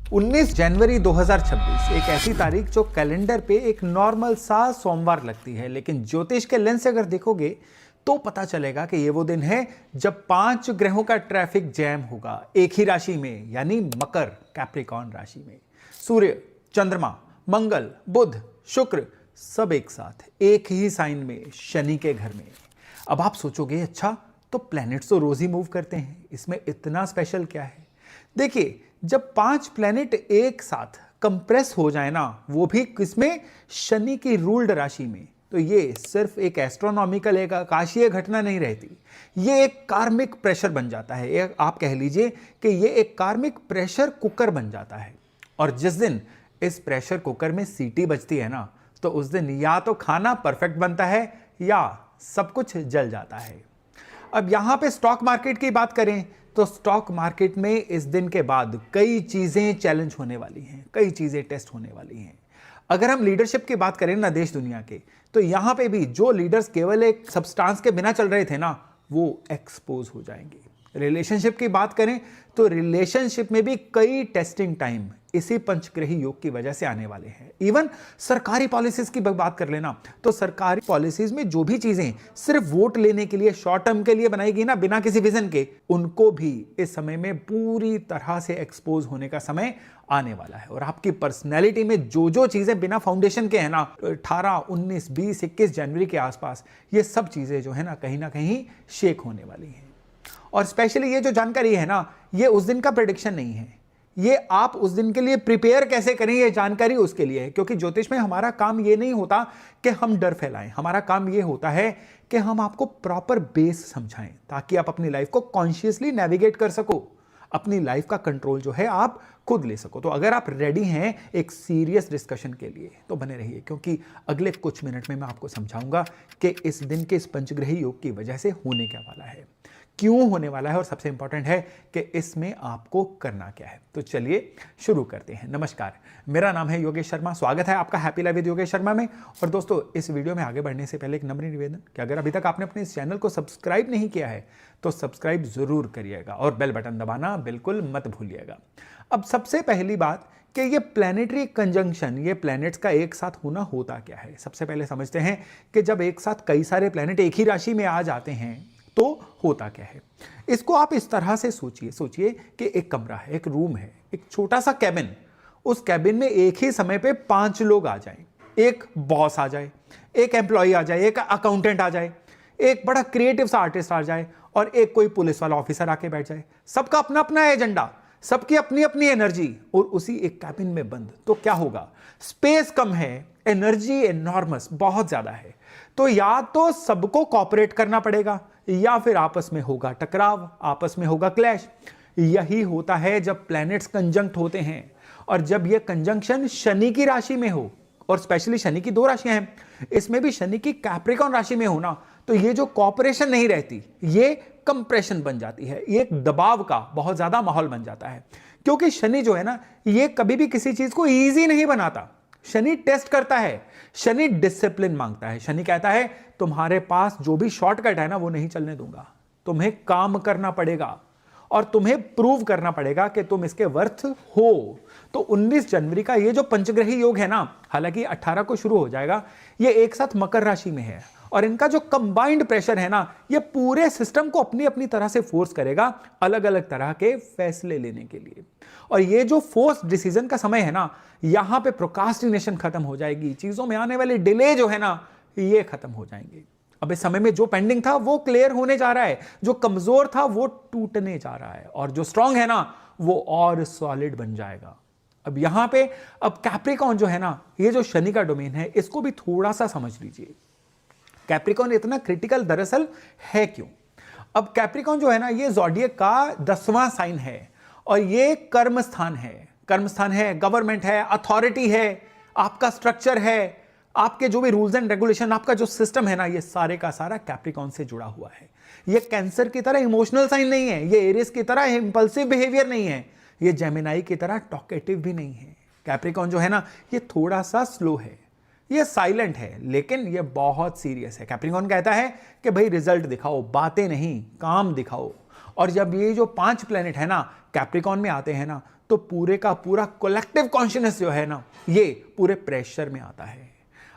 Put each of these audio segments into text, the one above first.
19 जनवरी 2026 एक ऐसी तारीख जो कैलेंडर पे एक नॉर्मल सा सोमवार लगती है, लेकिन ज्योतिष के लेंस से अगर देखोगे तो पता चलेगा कि ये वो दिन है जब 5 ग्रहों का ट्रैफिक जैम होगा एक ही राशि में, यानी मकर कैप्रिकॉर्न राशि में। सूर्य, चंद्रमा, मंगल, बुध, शुक्र सब एक साथ एक ही साइन में, शनि के घर में। अब आप सोचोगे अच्छा तो प्लैनेट्स तो रोज ही मूव करते हैं, इसमें इतना स्पेशल क्या है? देखिए, जब 5 प्लैनेट एक साथ कंप्रेस हो जाए ना, वो भी किसमें? शनि की रूल्ड राशि में, तो ये सिर्फ एक एस्ट्रोनॉमिकल, एक आकाशीय घटना नहीं रहती, ये एक कार्मिक प्रेशर बन जाता है। एक आप कह लीजिए कि ये एक कार्मिक प्रेशर कुकर बन जाता है। और जिस दिन इस प्रेशर कुकर में सीटी बजती है ना, तो उस दिन या तो खाना परफेक्ट बनता है या सब कुछ जल जाता है। अब यहां पे स्टॉक मार्केट की बात करें तो स्टॉक मार्केट में इस दिन के बाद कई चीजें चैलेंज होने वाली हैं, कई चीजें टेस्ट होने वाली हैं। अगर हम लीडरशिप की बात करें ना देश दुनिया के, तो यहां पे भी जो लीडर्स केवल एक सब्सटेंस के बिना चल रहे थे ना, वो एक्सपोज हो जाएंगे। रिलेशनशिप की बात करें तो रिलेशनशिप में भी कई टेस्टिंग टाइम इसी पंचग्रही योग की वजह से आने वाले हैं। इवन सरकारी पॉलिसीज की बात कर लेना, तो सरकारी पॉलिसीज में जो भी चीजें सिर्फ वोट लेने के लिए, शॉर्ट टर्म के लिए बनाई गई ना, बिना किसी विजन के, उनको भी इस समय में पूरी तरह से एक्सपोज होने का समय आने वाला है। और आपकी पर्सनैलिटी में जो जो चीजें बिना फाउंडेशन के है ना, 18, 19, 20, 21 जनवरी के आसपास ये सब चीजें जो है ना कहीं शेक होने वाली हैं। और स्पेशली ये जो जानकारी है ना, ये उस दिन का प्रेडिक्शन नहीं है, ये आप उस दिन के लिए प्रिपेयर कैसे करें, ये जानकारी उसके लिए है। क्योंकि ज्योतिष में हमारा काम ये नहीं होता कि हम डर फैलाएं, हमारा काम ये होता है कि हम आपको प्रॉपर बेस समझाएं, ताकि आप अपनी लाइफ को कॉन्शियसली नेविगेट कर सको, अपनी लाइफ का कंट्रोल जो है आप खुद ले सको। तो अगर आप रेडी हैं एक सीरियस डिस्कशन के लिए तो बने रहिए, क्योंकि अगले कुछ मिनट में मैं आपको समझाऊंगा कि इस दिन के इस पंचग्रही योग की वजह से होने क्या वाला है, क्यों होने वाला है, और सबसे इंपॉर्टेंट है कि इसमें आपको करना क्या है। तो चलिए शुरू करते हैं। नमस्कार, मेरा नाम है योगेश शर्मा, स्वागत है आपका happy life with Yogesh Sharma में। और दोस्तों, इस वीडियो में आगे बढ़ने से पहले एक नम्र निवेदन कि अगर अभी तक आपने अपने इस चैनल को सब्सक्राइब नहीं किया है तो सब्सक्राइब जरूर करिएगा और बेल बटन दबाना बिल्कुल मत भूलिएगा। अब सबसे पहली बात कि ये प्लैनेटरी कंजंक्शन, ये प्लैनेट्स का एक साथ होना होता क्या है। सबसे पहले समझते हैं कि जब एक साथ कई सारे प्लैनेट एक ही राशि में आ जाते हैं तो होता क्या है। इसको आप इस तरह से सोचिए कि एक कमरा है, एक रूम है, एक छोटा सा कैबिन। उस कैबिन में एक ही समय पे 5 लोग आ जाएं, एक बॉस आ जाए, एक एम्प्लॉय आ जाए, एक अकाउंटेंट आ जाए, एक बड़ा क्रिएटिव सा आर्टिस्ट आ जाए और एक कोई पुलिस वाला ऑफिसर आके बैठ जाए। सबका अपना अपना एजेंडा, सबकी अपनी अपनी एनर्जी, और उसी एक कैबिन में बंद। तो क्या होगा? स्पेस कम है, एनर्जी एनॉर्मस, बहुत ज्यादा है। तो या तो सबको कॉपरेट करना पड़ेगा या फिर आपस में होगा टकराव, आपस में होगा क्लैश। यही होता है जब प्लैनेट्स कंजंक्ट होते हैं। और जब यह कंजंक्शन शनि की राशि में हो, और स्पेशली शनि की 2 राशियां हैं, इसमें भी शनि की कैप्रिकॉर्न राशि में हो ना, तो ये जो कॉपरेशन नहीं रहती, ये कंप्रेशन बन जाती है, ये एक दबाव का बहुत ज्यादा माहौल बन जाता है। क्योंकि शनि जो है ना, ये कभी भी किसी चीज को ईजी नहीं बनाता। शनि टेस्ट करता है, शनि डिसिप्लिन मांगता है। शनि कहता है तुम्हारे पास जो भी शॉर्टकट है ना, वो नहीं चलने दूंगा, तुम्हें काम करना पड़ेगा और तुम्हें प्रूव करना पड़ेगा कि तुम इसके वर्थ हो। तो 19 जनवरी का ये जो पंचग्रही योग है ना, हालांकि 18 को शुरू हो जाएगा, ये एक साथ मकर राशि में है। और इनका जो कंबाइंड प्रेशर है ना, ये पूरे सिस्टम को अपनी अपनी तरह से फोर्स करेगा अलग अलग तरह के फैसले लेने के लिए। और ये जो फोर्स डिसीजन का समय है ना, यहां पे प्रोक्रास्टिनेशन खत्म हो जाएगी, चीजों में आने वाले डिले जो है ना, ये खत्म हो जाएंगे। अब इस समय में जो पेंडिंग था वो क्लियर होने जा रहा है, जो कमजोर था वो टूटने जा रहा है, और जो स्ट्रांग है ना, वो और सॉलिड बन जाएगा। अब यहां पे अब कैप्रिकॉर्न जो है ना, ये जो शनि का डोमेन है, इसको भी थोड़ा सा समझ लीजिए। कैप्रिकॉर्न इतना क्रिटिकल दरअसल है क्यों? अब कैप्रिकॉर्न जो है ना, ये ज़ोडिएक का 10वां साइन है और ये कर्म स्थान है, गवर्नमेंट है, अथॉरिटी है, आपका स्ट्रक्चर है, आपके जो भी रूल्स एंड रेगुलेशन, आपका जो सिस्टम है ना, ये सारे का सारा कैप्रिकॉर्न से जुड़ा हुआ है। ये कैंसर की तरह इमोशनल साइन नहीं है, ये एरियस की तरह इंपल्सिव बिहेवियर नहीं है, ये जेमिनाई की तरह टॉकेटिव भी नहीं है। कैप्रिकॉर्न जो है ना, ये थोड़ा सा स्लो है, ये साइलेंट है, लेकिन ये बहुत सीरियस है। कैप्रिकॉर्न कहता है कि भाई रिजल्ट दिखाओ, बातें नहीं, काम दिखाओ। और जब ये जो 5 प्लेनेट है ना कैप्रिकॉन में आते हैं ना, तो पूरे का पूरा कलेक्टिव कॉन्शियसनेस जो है ना, ये पूरे प्रेशर में आता है।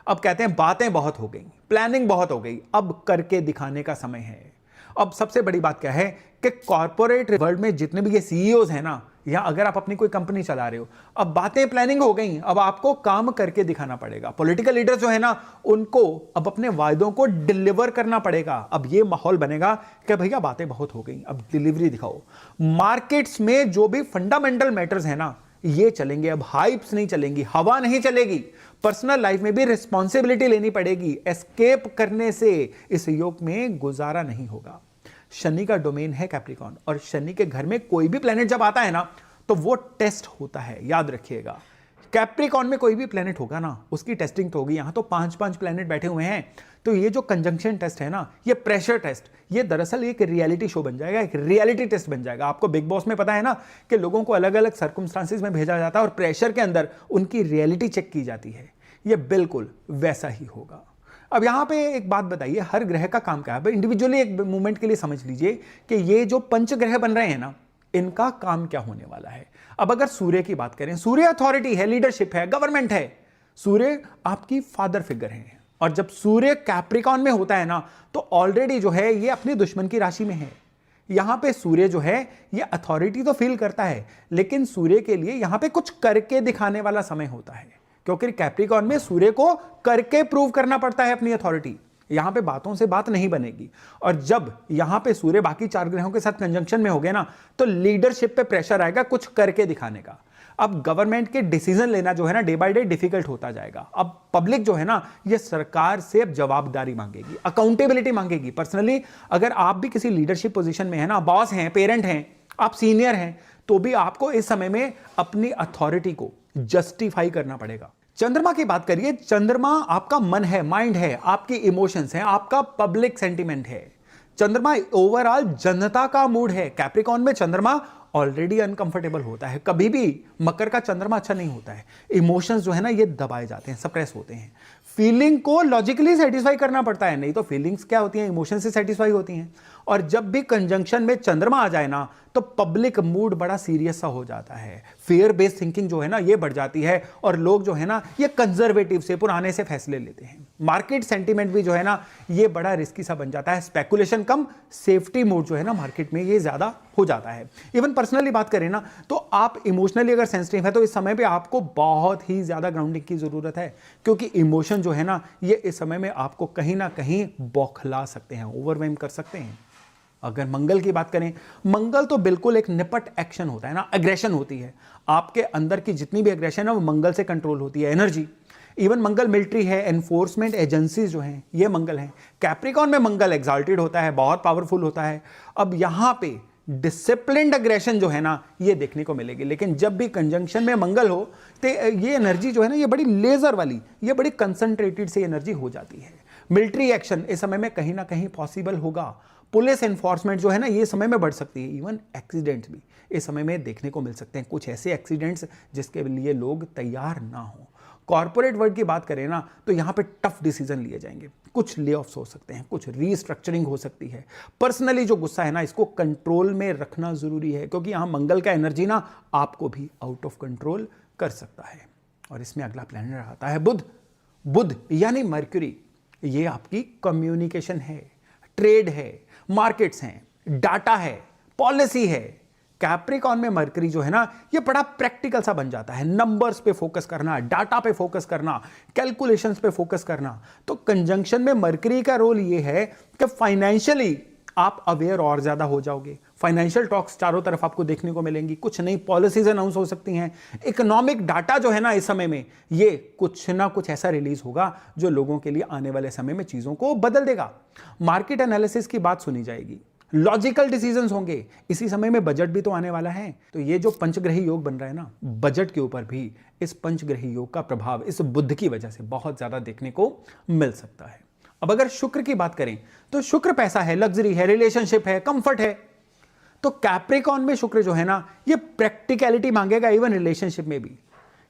अब कहते हैं बातें बहुत हो गई, प्लानिंग बहुत हो गई, अब करके दिखाने का समय है। अब सबसे बड़ी बात क्या है कि कॉर्पोरेट वर्ल्ड में जितने भी ये सीईओज हैं ना, या अगर आप अपनी कोई कंपनी चला रहे हो, अब बातें प्लानिंग हो गई, अब आपको काम करके दिखाना पड़ेगा। पॉलिटिकल लीडर्स जो है ना, उनको अब अपने वायदों को डिलीवर करना पड़ेगा। अब ये माहौल बनेगा कि भैया बातें बहुत हो गई, अब डिलीवरी दिखाओ। मार्केट्स में जो भी फंडामेंटल मैटर्स है ना, ये चलेंगे, अब हाइप्स नहीं चलेंगी, हवा नहीं चलेगी। पर्सनल लाइफ में भी रिस्पॉन्सिबिलिटी लेनी पड़ेगी। एस्केप करने से इस योग में गुजारा नहीं होगा। शनि का डोमेन है कैप्रिकॉन, और शनि के घर में कोई भी प्लेनेट जब आता है ना, तो वो टेस्ट होता है, याद रखिएगा। कैप्रिकॉन में कोई भी प्लेनेट होगा ना, उसकी टेस्टिंग तो होगी। यहां तो 5-5 प्लेनेट बैठे हुए हैं, तो ये जो कंजंक्शन टेस्ट है ना, ये प्रेशर टेस्ट, ये दरअसल एक रियलिटी शो बन जाएगा, एक रियलिटी टेस्ट बन जाएगा। आपको बिग बॉस में पता है ना कि लोगों को अलग अलग सर्कमस्टांसेस में भेजा जाता है और प्रेशर के अंदर उनकी रियलिटी चेक की जाती है। ये बिल्कुल वैसा ही होगा। अब यहां पे एक बात बताइए, हर ग्रह का काम क्या है? इंडिविजुअली एक मोमेंट के लिए समझ लीजिए कि ये जो पंच ग्रह बन रहे हैं ना, इनका काम क्या होने वाला है। अब अगर सूर्य की बात करें, सूर्य अथॉरिटी है, लीडरशिप है, गवर्नमेंट है। सूर्य आपकी फादर फिगर है, और जब सूर्य कैप्रिकॉन में होता है ना, तो ऑलरेडी जो है ये अपने दुश्मन की राशि में है। यहां पे सूर्य जो है ये अथॉरिटी तो फील करता है, लेकिन सूर्य के लिए यहां पे कुछ करके दिखाने वाला समय होता है, क्योंकि कैप्रिकॉन में सूर्य को करके प्रूव करना पड़ता है अपनी अथॉरिटी। यहां पे बातों से बात नहीं बनेगी। और जब यहां पे सूर्य बाकी 4 ग्रहों के साथ कंजंक्शन में हो गए ना, तो लीडरशिप पे प्रेशर आएगा कुछ करके दिखाने का। अब गवर्नमेंट के डिसीजन लेना जो है ना, डे बाय डे डिफिकल्ट होता जाएगा। अब पब्लिक जो है ना, ये सरकार से अब जवाबदारी मांगेगी, अकाउंटेबिलिटी मांगेगी। पर्सनली अगर आप भी किसी लीडरशिप पोजीशन में है ना, बॉस हैं, पेरेंट हैं, आप सीनियर हैं, तो भी आपको इस समय में अपनी अथॉरिटी को जस्टिफाई करना पड़ेगा। चंद्रमा की बात करिए, चंद्रमा आपका मन है, माइंड है, आपकी इमोशंस हैं, आपका पब्लिक सेंटिमेंट है। चंद्रमा ओवरऑल जनता का मूड है। कैप्रिकॉन में चंद्रमा ऑलरेडी अनकंफर्टेबल होता है, कभी भी मकर का चंद्रमा अच्छा नहीं होता है। इमोशंस जो है ना, ये दबाए जाते हैं, सप्रेस होते हैं। फीलिंग को लॉजिकली सेटिस्फाई करना पड़ता है, नहीं तो फीलिंग्स क्या होती हैं, इमोशन से सेटिस्फाई होती हैं। और जब भी कंजंक्शन में चंद्रमा आ जाए ना, तो पब्लिक मूड बड़ा सीरियस सा हो जाता है। फियर बेस्ड थिंकिंग जो है ना, ये बढ़ जाती है, और लोग जो है ना, ये कंजर्वेटिव से, पुराने से फैसले लेते हैं। मार्केट सेंटीमेंट भी जो है ना, ये बड़ा रिस्की सा बन जाता है। स्पेकुलेशन कम, सेफ्टी मूड जो है ना मार्केट में, ये ज्यादा हो जाता है। इवन पर्सनली बात करें ना, तो आप इमोशनली अगर सेंसिटिव है, तो इस समय पे आपको बहुत ही ज्यादा ग्राउंडिंग की जरूरत है, क्योंकि इमोशन जो है ना, ये इस समय में आपको कहीं ना कहीं बौखला सकते हैं, ओवरवेम कर सकते हैं। अगर मंगल की बात करें, मंगल तो बिल्कुल एक निपट एक्शन होता है ना, एग्रेशन होती है। आपके अंदर की जितनी भी एग्रेशन है वो मंगल से कंट्रोल होती है, एनर्जी। इवन मंगल मिलिट्री है, एनफोर्समेंट एजेंसीज जो हैं, ये मंगल हैं। कैप्रिकॉन में मंगल एग्जाल्टेड होता है, बहुत पावरफुल होता है। अब यहां पे डिसिप्लिन्ड एग्रेशन जो है ना, ये देखने को मिलेगी। लेकिन जब भी कंजंक्शन में मंगल हो, तो ये एनर्जी जो है ना, ये बड़ी लेजर वाली, ये बड़ी कंसंट्रेटेड से एनर्जी हो जाती है। मिलिट्री एक्शन इस समय में कहीं ना कहीं पॉसिबल होगा। पुलिस एनफोर्समेंट जो है ना, ये समय में बढ़ सकती है। इवन एक्सीडेंट्स भी इस समय में देखने को मिल सकते हैं, कुछ ऐसे एक्सीडेंट्स जिसके लिए लोग तैयार ना हो। कॉर्पोरेट वर्ल्ड की बात करें ना, तो यहां पे टफ डिसीजन लिए जाएंगे, कुछ ले ऑफ्स हो सकते हैं, कुछ रीस्ट्रक्चरिंग हो सकती है। पर्सनली जो गुस्सा है ना, इसको कंट्रोल में रखना जरूरी है, क्योंकि यहां मंगल का एनर्जी ना आपको भी आउट ऑफ कंट्रोल कर सकता है। और इसमें अगला प्लैनेट आता है बुध। बुध यानी मर्क्यूरी, ये आपकी कम्युनिकेशन है, ट्रेड है, मार्केट्स हैं, डाटा है, पॉलिसी है। कैप्रिकॉन में मरकरी जो है ना, ये बड़ा प्रैक्टिकल सा बन जाता है। नंबर्स पे फोकस करना, डाटा पे फोकस करना, कैलकुलेशंस पे फोकस करना। तो कंजंक्शन में मरकरी का रोल ये है कि फाइनेंशियली आप अवेयर और ज्यादा हो जाओगे। फाइनेंशियल टॉक्स चारों तरफ आपको देखने को मिलेंगी, कुछ नई पॉलिसीज अनाउंस हो सकती हैं। इकोनॉमिक डाटा जो है ना, इस समय में ये कुछ ना कुछ ऐसा रिलीज होगा जो लोगों के लिए आने वाले समय में चीजों को बदल देगा। मार्केट एनालिसिस की बात सुनी जाएगी, लॉजिकल डिसीजंस होंगे। इसी समय में बजट भी तो आने वाला है, तो ये जो पंचग्रही योग बन रहा है ना, बजट के ऊपर भी इस पंचग्रही योग का प्रभाव इस बुध की वजह से बहुत ज्यादा देखने को मिल सकता है। अब अगर शुक्र की बात करें, तो शुक्र पैसा है, लग्जरी है, रिलेशनशिप है, कंफर्ट है। तो कैप्रिकॉन में शुक्र जो है ना, ये प्रैक्टिकलिटी मांगेगा, इवन रिलेशनशिप में भी।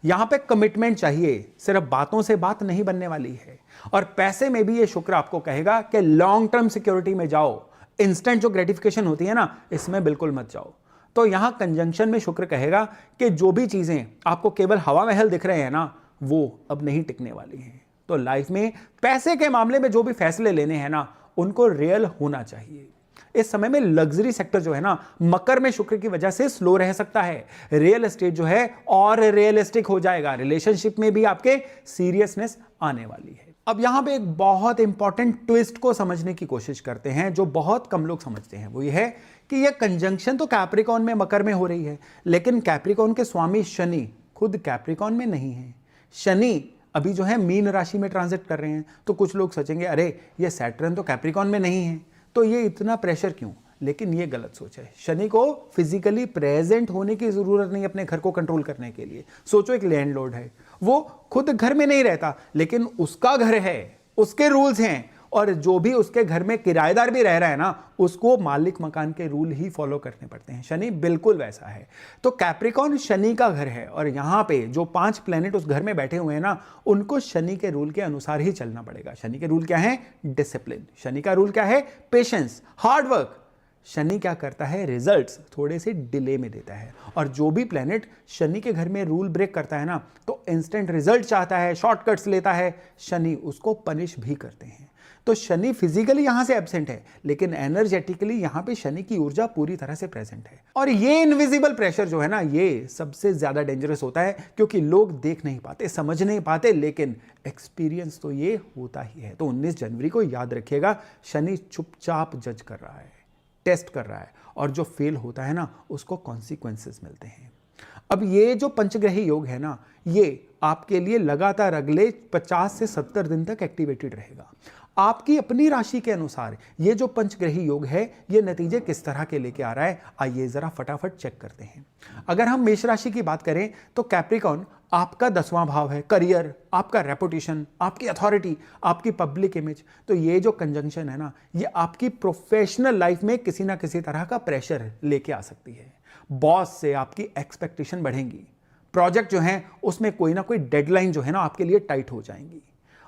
यहां पे कमिटमेंट चाहिए, सिर्फ बातों से बात नहीं बनने वाली है। और पैसे में भी ये शुक्र आपको कहेगा कि लॉन्ग टर्म सिक्योरिटी में जाओ, इंस्टेंट जो ग्रेटिफिकेशन होती है ना, इसमें बिल्कुल मत जाओ। तो यहां कंजंक्शन में शुक्र कहेगा कि जो भी चीजें आपको केवल हवा महल दिख रहे हैं ना, वो अब नहीं टिकने वाली हैं। तो लाइफ में पैसे के मामले में जो भी फैसले लेने हैं ना, उनको रियल होना चाहिए। इस समय में लग्जरी सेक्टर जो है ना, मकर में शुक्र की वजह से स्लो रह सकता है। रियल एस्टेट जो है और रियलिस्टिक हो जाएगा। रिलेशनशिप में भी आपके सीरियसनेस आने वाली है। अब यहां पे एक बहुत इंपॉर्टेंट ट्विस्ट को समझने की कोशिश करते हैं, जो बहुत कम लोग समझते हैं। वो ये है कि ये कंजंक्शन तो कैप्रिकॉन में, मकर में हो रही है, लेकिन कैप्रिकॉन के स्वामी शनि खुद कैप्रिकॉन में नहीं है। शनि अभी जो है मीन राशि में ट्रांजिट कर रहे हैं। तो कुछ लोग सोचेंगे, अरे ये सैटर्न तो कैप्रिकॉन में नहीं है, तो ये इतना प्रेशर क्यों? लेकिन ये गलत सोच है। शनि को फिजिकली प्रेजेंट होने की जरूरत नहीं अपने घर को कंट्रोल करने के लिए। सोचो एक लैंडलॉर्ड है, वो खुद घर में नहीं रहता, लेकिन उसका घर है, उसके रूल्स हैं, और जो भी उसके घर में किराएदार भी रह रहा है ना, उसको मालिक मकान के रूल ही फॉलो करने पड़ते हैं। शनि बिल्कुल वैसा है। तो कैप्रिकॉन शनि का घर है, और यहां पे जो 5 प्लेनेट उस घर में बैठे हुए हैं ना, उनको शनि के रूल के अनुसार ही चलना पड़ेगा। शनि के रूल क्या है? डिसिप्लिन। शनि का रूल क्या है? Patience, hard work. शनि क्या करता है? रिजल्ट्स थोड़े से डिले में देता है। और जो भी प्लेनेट शनि के घर में रूल ब्रेक करता है ना, तो इंस्टेंट रिजल्ट चाहता है, शॉर्टकट्स लेता है, शनि उसको पनिश भी करते हैं। तो शनि फिजिकली यहां से एब्सेंट है, लेकिन एनर्जेटिकली यहां पे शनि की ऊर्जा पूरी तरह से प्रेजेंट है। और ये इनविजिबल प्रेशर जो है ना, ये सबसे ज्यादा डेंजरस होता है, क्योंकि लोग देख नहीं पाते, समझ नहीं पाते, लेकिन एक्सपीरियंस तो ये होता ही है। तो 19 जनवरी को याद रखिएगा, शनि चुपचाप जज कर रहा है, टेस्ट कर रहा है, और जो फेल होता है ना, उसको कॉन्सिक्वेंसेस मिलते हैं। अब ये जो पंचग्रही योग है ना, ये आपके लिए लगातार अगले 50 से 70 दिन तक एक्टिवेटेड रहेगा। आपकी अपनी राशि के अनुसार ये जो पंचग्रही योग है, ये नतीजे किस तरह के लेके आ रहा है, आइए जरा फटाफट चेक करते हैं। अगर हम मेष राशि की बात करें, तो कैप्रिकॉन आपका 10वां भाव है, करियर, आपका रेपुटेशन, आपकी अथॉरिटी, आपकी पब्लिक इमेज। तो ये जो कंजंक्शन है ना, ये आपकी प्रोफेशनल लाइफ में किसी ना किसी तरह का प्रेशर लेके आ सकती है। बॉस से आपकी एक्सपेक्टेशन बढ़ेंगी, प्रोजेक्ट जो है उसमें कोई ना कोई डेडलाइन जो है ना आपके लिए टाइट हो जाएंगी।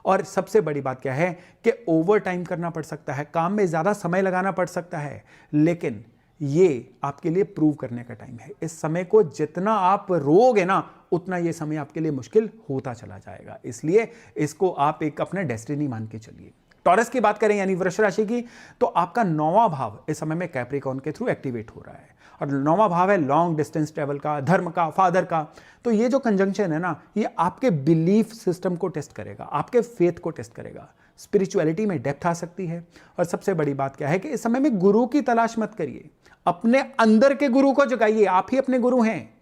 और सबसे बड़ी बात क्या है कि ओवर टाइम करना पड़ सकता है, काम में ज्यादा समय लगाना पड़ सकता है, लेकिन ये आपके लिए प्रूव करने का टाइम है। इस समय को जितना आप रोओगे ना, उतना ये समय आपके लिए मुश्किल होता चला जाएगा। इसलिए इसको आप एक अपना डेस्टिनी मान के चलिए। टॉरस की बात करें यानी वृष राशि की, तो आपका 9वां भाव इस समय में कैप्रिकॉन के थ्रू एक्टिवेट हो रहा है, और 9वां भाव है लॉन्ग डिस्टेंस ट्रेवल का, धर्म का, फादर का। तो ये जो कंजंक्शन है ना, ये आपके बिलीफ सिस्टम को टेस्ट करेगा, आपके फेथ को टेस्ट करेगा। स्पिरिचुअलिटी में डेप्थ आ सकती है। और सबसे बड़ी बात क्या है कि इस समय में गुरु की तलाश मत करिए, अपने अंदर के गुरु को जगाइए, आप ही अपने गुरु हैं।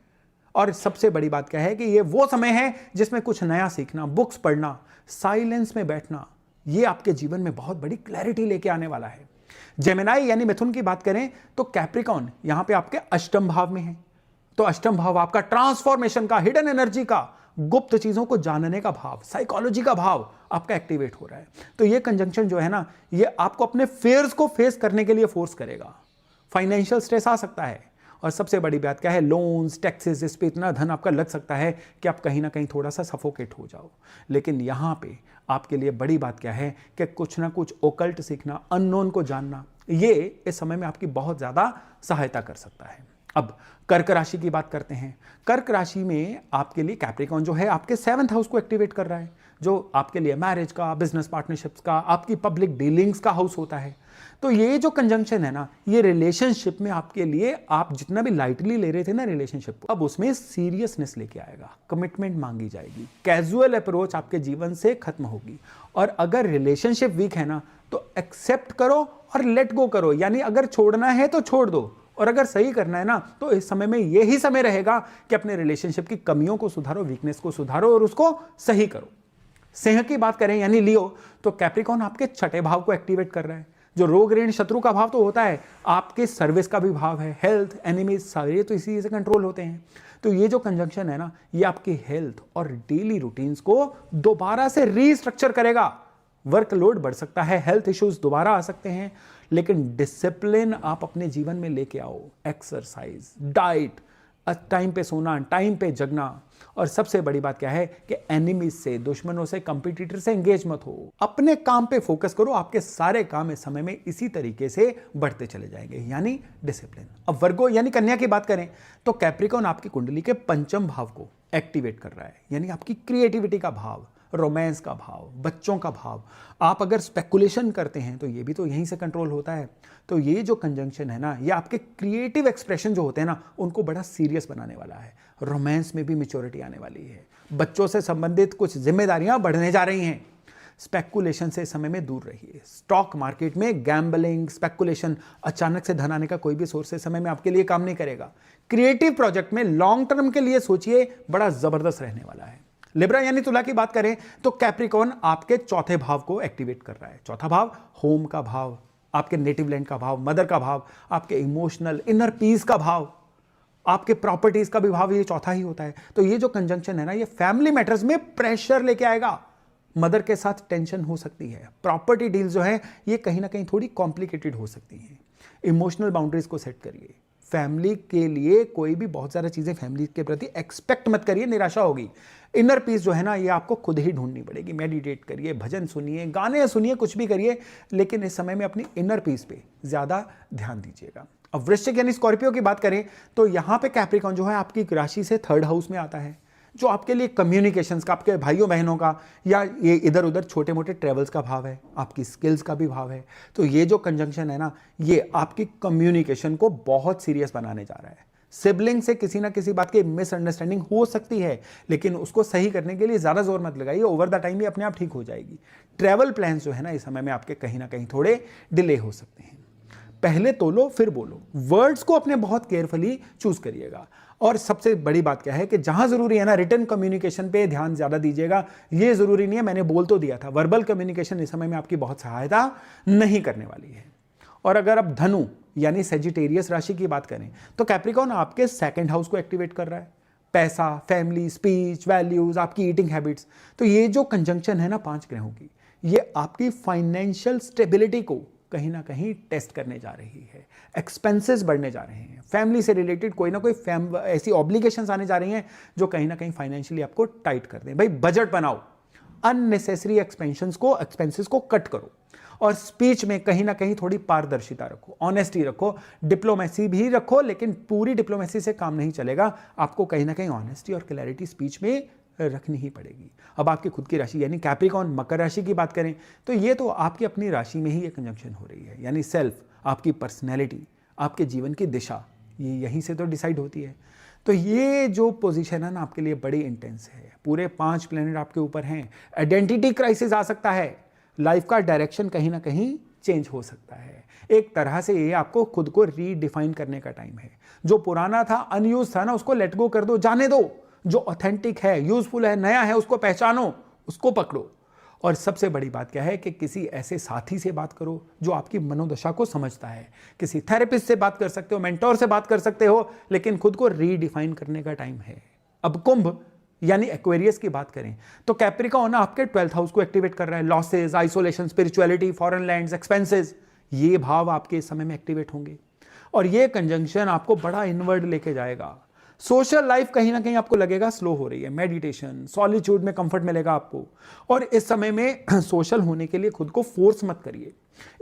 और सबसे बड़ी बात क्या है कि ये वो समय है जिसमें कुछ नया सीखना, बुक्स पढ़ना, साइलेंस में बैठना, ये आपके जीवन में बहुत बड़ी क्लैरिटी लेके आने वाला है। जेमिनाई यानी मिथुन की बात करें, तो कैप्रिकॉन यहां पे आपके 8वें भाव में है। तो 8वां भाव आपका ट्रांसफॉर्मेशन का, हिडन एनर्जी का, गुप्त चीजों को जानने का भाव, साइकोलॉजी का भाव आपका एक्टिवेट हो रहा है। तो ये कंजंक्शन जो है ना, ये आपको अपने फेयर्स को फेस करने के लिए फोर्स करेगा। फाइनेंशियल स्ट्रेस आ सकता है। और सबसे बड़ी बात क्या है, लोन्स, टैक्सेस, इस पे इतना धन आपका लग सकता है कि आप कहीं ना कहीं थोड़ा सा सफोकेट हो जाओ। लेकिन यहाँ पे आपके लिए बड़ी बात क्या है कि कुछ ना कुछ ओकल्ट सीखना, अननोन को जानना, ये इस समय में आपकी बहुत ज़्यादा सहायता कर सकता है। अब कर्क राशि की बात करते हैं। कर्क राशि में आपके लिए कैप्रिकॉन जो है आपके 7th हाउस को एक्टिवेट कर रहा है, जो आपके लिए मैरिज का, बिजनेस पार्टनरशिप्स का, आपकी पब्लिक डीलिंग्स का हाउस होता है। तो ये जो कंजंक्शन है ना, ये रिलेशनशिप में आपके लिए, आप जितना भी लाइटली ले रहे थे ना रिलेशनशिप को, अब उसमें सीरियसनेस लेके आएगा, कमिटमेंट मांगी जाएगी, कैजुअल अप्रोच आपके जीवन से खत्म होगी। और अगर रिलेशनशिप वीक है ना, तो एक्सेप्ट करो और लेट गो करो, यानी अगर छोड़ना है तो छोड़ दो, और अगर सही करना है ना, तो इस समय में यही समय रहेगा कि अपने रिलेशनशिप की कमियों को सुधारो, वीकनेस को सुधारो और उसको सही करो। सिंह की बात करें यानी लियो, तो कैप्रिकॉन आपके 6ठे भाव को एक्टिवेट कर रहा है, जो रोग ऋण शत्रु का भाव तो होता है, आपके सर्विस का भी भाव है, हेल्थ, एनिमीज, सारे तो इसी से कंट्रोल होते हैं। तो ये जो कंजंक्शन है ना, ये आपकी हेल्थ और डेली रूटीन्स को दोबारा से रीस्ट्रक्चर करेगा। वर्कलोड बढ़ सकता है, हेल्थ इश्यूज दोबारा आ सकते हैं, लेकिन डिसिप्लिन आप अपने जीवन में लेके आओ। एक्सरसाइज, डाइट, टाइम पे सोना, टाइम पे जगना, और सबसे बड़ी बात क्या है कि एनिमीज से, दुश्मनों से, कंपटीटर से एंगेज मत हो, अपने काम पे फोकस करो। आपके सारे काम इस समय में इसी तरीके से बढ़ते चले जाएंगे, यानी डिसिप्लिन। अब वर्गो यानी कन्या की बात करें तो कैप्रिकॉन आपकी कुंडली के पंचम भाव को एक्टिवेट कर रहा है, यानी आपकी क्रिएटिविटी का भाव, रोमांस का भाव, बच्चों का भाव। आप अगर स्पेकुलेशन करते हैं तो ये भी तो यहीं से कंट्रोल होता है। तो ये जो कंजंक्शन है ना, ये आपके क्रिएटिव एक्सप्रेशन जो होते हैं ना, उनको बड़ा सीरियस बनाने वाला है। रोमांस में भी मैच्योरिटी आने वाली है। बच्चों से संबंधित कुछ जिम्मेदारियां बढ़ने जा रही हैं। स्पेकुलेशन से इस समय में दूर रहिए। स्टॉक मार्केट में गैम्बलिंग, स्पेकुलेशन, अचानक से धन आने का कोई भी सोर्स इस समय में आपके लिए काम नहीं करेगा। क्रिएटिव प्रोजेक्ट में लॉन्ग टर्म के लिए सोचिए, बड़ा जबरदस्त रहने वाला है। लिब्रा यानी तुला की बात करें तो कैप्रिकॉन आपके चौथे भाव को एक्टिवेट कर रहा है। चौथा भाव होम का भाव, आपके नेटिव लैंड का भाव, मदर का भाव, आपके इमोशनल इनर पीस का भाव, आपके प्रॉपर्टीज का भी भाव, ये चौथा ही होता है। तो ये जो कंजंक्शन है ना, ये फैमिली मैटर्स में प्रेशर लेके आएगा। मदर के साथ टेंशन हो सकती है। प्रॉपर्टी डील जो है ये कहीं ना कहीं थोड़ी कॉम्प्लिकेटेड हो सकती हैं। इमोशनल बाउंड्रीज को सेट करिए। फैमिली के लिए कोई भी बहुत सारी चीजें फैमिली के प्रति एक्सपेक्ट मत करिए, निराशा होगी। इनर पीस जो है ना, ये आपको खुद ही ढूंढनी पड़ेगी। मेडिटेट करिए, भजन सुनिए, गाने सुनिए, कुछ भी करिए, लेकिन इस समय में अपनी इनर पीस पे ज्यादा ध्यान दीजिएगा। अब वृश्चिक यानी स्कॉर्पियो की बात करें तो यहां पे कैप्रिकॉन जो है आपकी राशि से थर्ड हाउस में आता है, जो आपके लिए कम्युनिकेशंस का, आपके भाइयों बहनों का, या ये इधर उधर छोटे मोटे ट्रेवल्स का भाव है, आपकी स्किल्स का भी भाव है। तो ये जो कंजंक्शन है ना, ये आपकी कम्युनिकेशन को बहुत सीरियस बनाने जा रहा है। सिबलिंग से किसी ना किसी बात की मिसअंडरस्टैंडिंग हो सकती है, लेकिन उसको सही करने के लिए ज़्यादा जोर मत लगाइए। ओवर द टाइम ये अपने आप ठीक हो जाएगी। ट्रैवल प्लान्स जो है ना, इस समय में आपके कहीं ना कहीं थोड़े डिले हो सकते हैं। पहले तोलो फिर बोलो। वर्ड्स को अपने बहुत केयरफुली चूज करिएगा। और सबसे बड़ी बात क्या है कि जहां जरूरी है ना, रिटर्न कम्युनिकेशन पे ध्यान ज्यादा दीजिएगा। ये जरूरी नहीं है, मैंने बोल तो दिया था, वर्बल कम्युनिकेशन इस समय में आपकी बहुत सहायता नहीं करने वाली है। और अगर आप धनु यानी सेजिटेरियस राशि की बात करें तो कैप्रिकॉन आपके सेकंड हाउस को एक्टिवेट कर रहा है। पैसा, फैमिली, स्पीच, वैल्यूज, आपकी ईटिंग हैबिट्स। तो ये जो कंजंक्शन है ना 5 ग्रहों की, ये आपकी फाइनेंशियल स्टेबिलिटी को कहीं ना कहीं टेस्ट करने जा रही है। एक्सपेंसेस बढ़ने जा रहे हैं। फैमिली से रिलेटेड कोई ना कोई ऐसी ऑब्लिगेशंस आने जा रही हैं जो कहीं ना कहीं फाइनेंशियली आपको टाइट कर दें। भाई बजट बनाओ, अननेसेसरी एक्सपेंसेस को कट करो, और स्पीच में कहीं ना कहीं थोड़ी पारदर्शिता रखो, ऑनेस्टी रखो, डिप्लोमेसी भी रखो, लेकिन पूरी डिप्लोमेसी से काम नहीं चलेगा। आपको कहीं ना कहीं ऑनेस्टी और क्लैरिटी स्पीच में रखनी ही पड़ेगी। अब आपकी खुद की राशि यानी कैप्रिकॉन मकर राशि की बात करें तो ये तो आपकी अपनी राशि में ही ये कंजंक्शन हो रही है, यानी सेल्फ, आपकी पर्सनैलिटी, आपके जीवन की दिशा, ये यहीं से तो डिसाइड होती है। तो ये जो पोजीशन है ना आपके लिए बड़ी इंटेंस है। पूरे 5 प्लेनेट आपके ऊपर हैं। आइडेंटिटी क्राइसिस आ सकता है। लाइफ का डायरेक्शन कहीं ना कहीं चेंज हो सकता है। एक तरह से ये आपको खुद को रीडिफाइन करने का टाइम है। जो पुराना था, अनयूज था ना, उसको लेट गो कर दो, जाने दो। जो ऑथेंटिक है, यूजफुल है, नया है, उसको पहचानो, उसको पकड़ो। और सबसे बड़ी बात क्या है कि किसी ऐसे साथी से बात करो जो आपकी मनोदशा को समझता है। किसी थेरेपिस्ट से बात कर सकते हो, मेंटोर से बात कर सकते हो, लेकिन खुद को रीडिफाइन करने का टाइम है। अब कुंभ यानी एक्वेरियस की बात करें तो कैप्रिकॉन आपके 12th हाउस को एक्टिवेट कर रहा है। Losses, isolation, spirituality, foreign lands, expenses, ये भाव आपके इस समय में एक्टिवेट होंगे। और ये कंजंक्शन आपको बड़ा इनवर्ड लेके जाएगा। सोशल लाइफ कहीं ना कहीं आपको लगेगा स्लो हो रही है। मेडिटेशन, सॉलिट्यूड में कंफर्ट मिलेगा आपको। और इस समय में सोशल होने के लिए खुद को फोर्स मत करिए।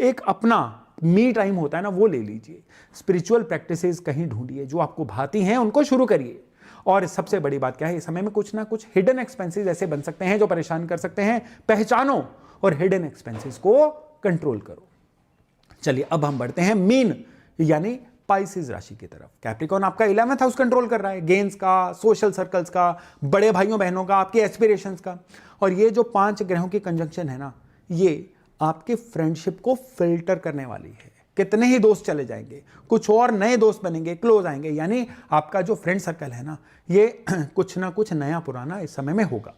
एक अपना मी टाइम होता है ना, वो ले लीजिए। स्पिरिचुअल प्रैक्टिसेस कहीं ढूंढिए, जो आपको भाती हैं उनको शुरू करिए। और सबसे बड़ी बात क्या है, इस समय में कुछ ना कुछ हिडन एक्सपेंसेस ऐसे बन सकते हैं जो परेशान कर सकते हैं। पहचानो और हिडन एक्सपेंसेस को कंट्रोल करो। चलिए अब हम बढ़ते हैं मीन यानी पाइसेस राशि की तरफ। कैप्रिकॉन आपका 11th हाउस कंट्रोल कर रहा है। गेन्स का, सोशल सर्कल्स का, बड़े भाइयों बहनों का, आपके एस्पिरेशंस का। और ये जो 5 ग्रहों की कंजंक्शन है ना, ये आपके फ्रेंडशिप को फिल्टर करने वाली है। कितने ही दोस्त चले जाएंगे, कुछ और नए दोस्त बनेंगे, क्लोज आएंगे। यानी आपका जो फ्रेंड सर्कल है ना, ये कुछ ना कुछ नया पुराना इस समय में होगा।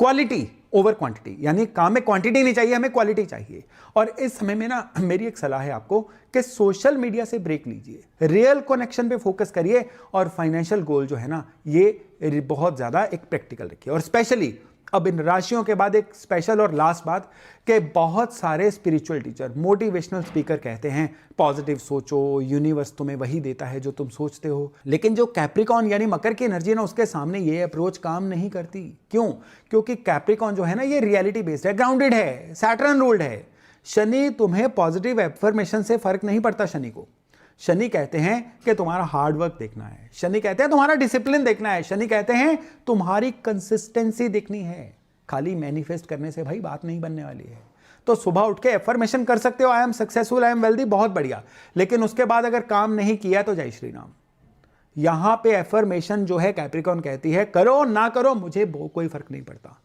क्वालिटी ओवर क्वांटिटी, यानी काम में क्वांटिटी नहीं चाहिए, हमें क्वालिटी चाहिए। और इस समय में ना मेरी एक सलाह है आपको कि सोशल मीडिया से ब्रेक लीजिए, रियल कनेक्शन पे फोकस करिए। और फाइनेंशियल गोल जो है ना, ये बहुत ज्यादा एक प्रैक्टिकल रखिए। और स्पेशली अब इन राशियों के बाद एक स्पेशल और लास्ट बात कि बहुत सारे स्पिरिचुअल टीचर, मोटिवेशनल स्पीकर कहते हैं पॉजिटिव सोचो, यूनिवर्स तुम्हें वही देता है जो तुम सोचते हो। लेकिन जो कैप्रिकॉन यानी मकर की एनर्जी है ना, उसके सामने ये अप्रोच काम नहीं करती। क्यों? क्योंकि कैप्रिकॉन जो है ना, ये रियलिटी बेस्ड है, ग्राउंडेड है, सैटर्न रूल्ड है। शनि तुम्हें पॉजिटिव एफर्मेशन से फर्क नहीं पड़ता। शनि कहते हैं कि तुम्हारा हार्डवर्क देखना है, शनि कहते हैं तुम्हारा डिसिप्लिन देखना है, शनि कहते हैं तुम्हारी कंसिस्टेंसी देखनी है। खाली मैनिफेस्ट करने से भाई बात नहीं बनने वाली है। तो सुबह उठ के एफर्मेशन कर सकते हो, I am successful, I am wealthy, बहुत बढ़िया। लेकिन उसके बाद अगर काम नहीं किया तो जय श्री राम। यहां पे एफर्मेशन जो है कैप्रिकॉन कहती है करो ना करो मुझे कोई फर्क नहीं पड़ता,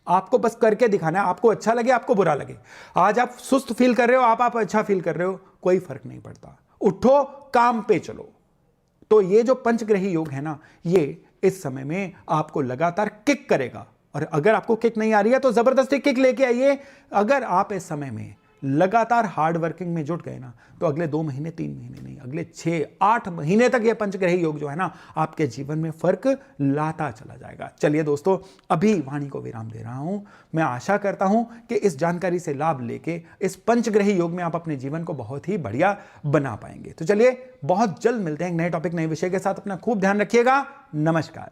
आपको बस करके दिखाना है। आपको अच्छा लगे, आपको बुरा लगे, आज आप सुस्त फील कर रहे हो, आप अच्छा फील कर रहे हो, कोई फर्क नहीं पड़ता। उठो, काम पे चलो। तो ये जो पंचग्रही योग है ना, ये इस समय में आपको लगातार किक करेगा। और अगर आपको किक नहीं आ रही है तो जबरदस्ती किक लेके आइए। अगर आप इस समय में लगातार हार्ड वर्किंग में जुट गए ना, तो अगले 2 महीने, 3 महीने नहीं, अगले 6-8 महीने तक ये पंचग्रही योग जो है ना, आपके जीवन में फर्क लाता चला जाएगा। चलिए दोस्तों, अभी वाणी को विराम दे रहा हूं। मैं आशा करता हूं कि इस जानकारी से लाभ लेके इस पंचग्रही योग में आप अपने जीवन को बहुत ही बढ़िया बना पाएंगे। तो चलिए, बहुत जल्द मिलते हैं एक नए टॉपिक, नए विषय के साथ। अपना खूब ध्यान रखिएगा। नमस्कार।